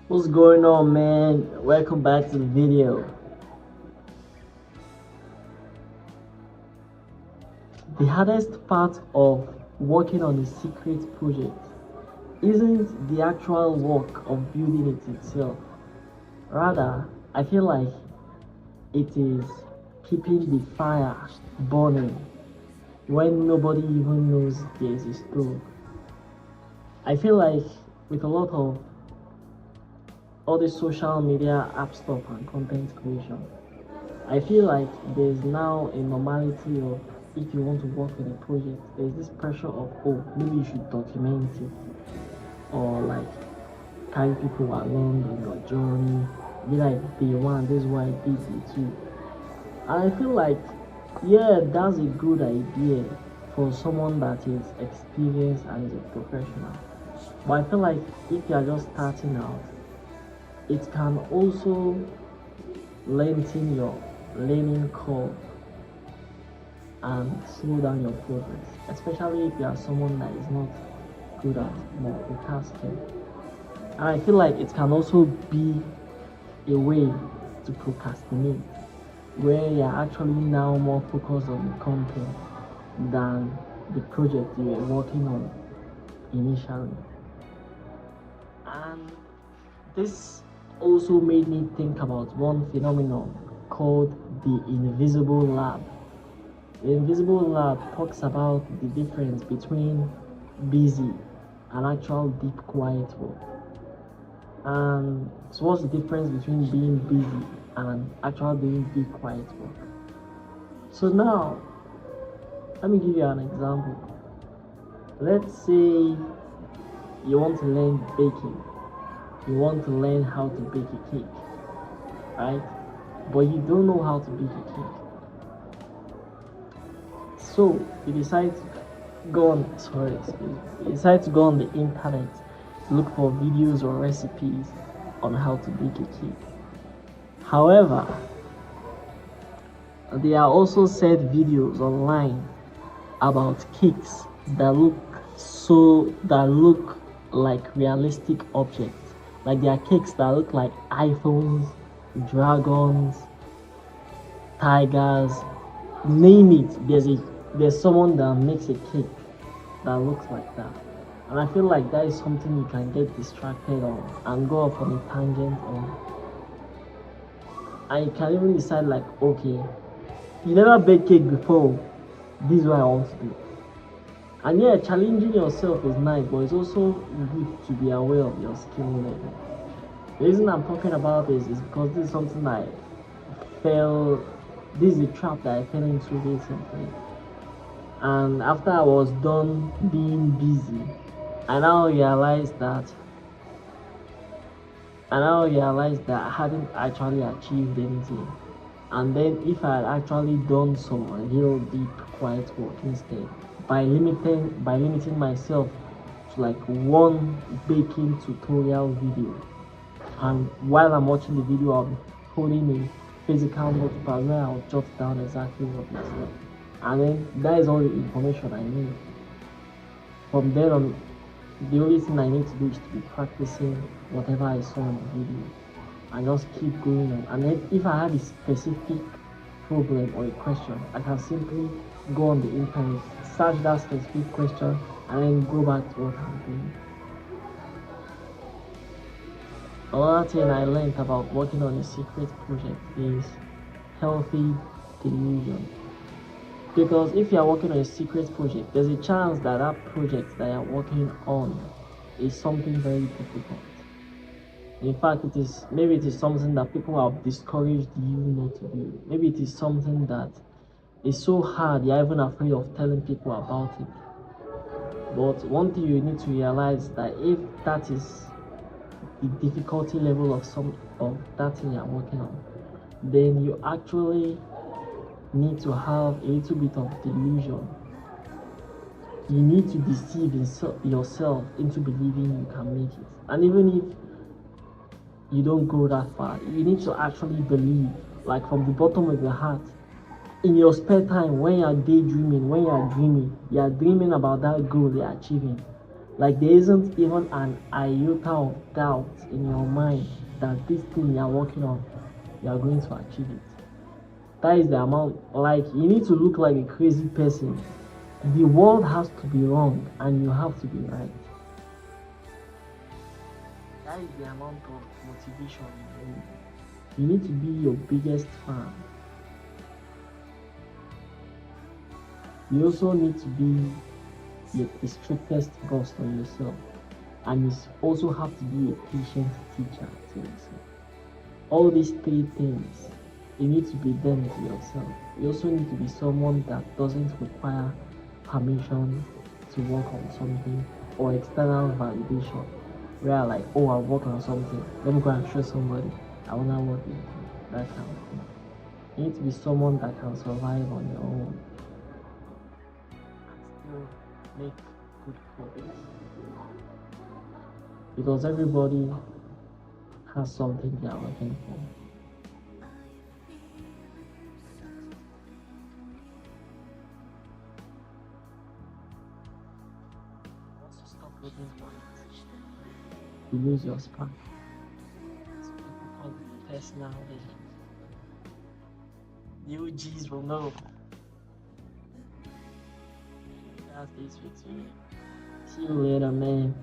What's going on, man? Welcome back to the video. The hardest part of working on a secret project isn't the actual work of building it itself. Rather, I feel like it is keeping the fire burning when nobody even knows there is a stove. I feel like with a lot of all the social media app stuff and content creation, I feel like there's now a normality of if you want to work on a project, there's this pressure of maybe you should document it or like carry people along in your journey. Be like day one, this is what I did day two. And I feel like yeah, that's a good idea for someone that is experienced and is a professional. But I feel like if you are just starting out, it can also lengthen your learning curve and slow down your progress, especially if you are someone that is not good at multitasking. And I feel like it can also be a way to procrastinate, where you're actually now more focused on the content than the project you were working on initially. And this also made me think about one phenomenon called the invisible lab. The invisible lab talks about the difference between busy and actual deep quiet work. And so what's the difference between being busy and actually doing deep quiet work? So now, let me give you an example. Let's say you want to learn baking. You want to learn how to bake a cake, right? But you don't know how to bake a cake. So you decide to go on you decide to go on the internet to look for videos or recipes on how to bake a cake. However, there are also said videos online about cakes that look like realistic objects. Like there are cakes that look like iPhones, dragons, tigers, name it. There's someone that makes a cake that looks like that. And I feel like that is something you can get distracted on and go off on a tangent on. And you can even decide like, okay, you never baked cake before, this is what I want to do. And yeah, challenging yourself is nice, but it's also good to be aware of your skill level. The reason I'm talking about this is because this is something this is a trap that I fell into recently. And after I was done being busy, I now realized that I hadn't actually achieved anything. And then if I had actually done some real deep quiet work instead, by limiting myself to like one baking tutorial video, and while I'm watching the video I'm holding a physical notepad where I'll jot down exactly what it is, and then that is all the information I need. From then on, the only thing I need to do is to be practicing whatever I saw in the video and just keep going on. And then if I have a specific problem or a question, I can simply go on the internet, search that specific question, and then go back to what I'm doing. Another thing I learned about working on a secret project is healthy delusion. Because if you are working on a secret project, there's a chance that that project that you're working on is something very difficult. In fact, maybe it is something that people have discouraged you not to do. Maybe it is something that is so hard you're even afraid of telling people about it. But one thing you need to realize that if that is the difficulty level of that thing you're working on, then you actually need to have a little bit of delusion. You need to deceive yourself into believing you can make it. And even if you don't go that far, you need to actually believe, like from the bottom of your heart, in your spare time, when you're daydreaming, when you're dreaming about that goal you're achieving, Like there isn't even an iota of doubt in your mind that this thing you're working on, you are going to achieve it. That is the amount. Like you need to look like a crazy person. The world has to be wrong and you have to be right. That is the amount of motivation you need. You need to be your biggest fan. You also need to be the strictest boss on yourself. And you also have to be a patient teacher to yourself. All these three things, you need to be them to yourself. You also need to be someone that doesn't require permission to work on something or external validation. Where like, oh, I work on something, let me go and show somebody I wanna work with you. That kind of thing. You need to be someone that can survive on your own and still make good progress. Because everybody has something they are working for. Once you stop looking for it, you lose your spark. So people call it personal legend. The OGs will know. That's this week's video. See you later, man.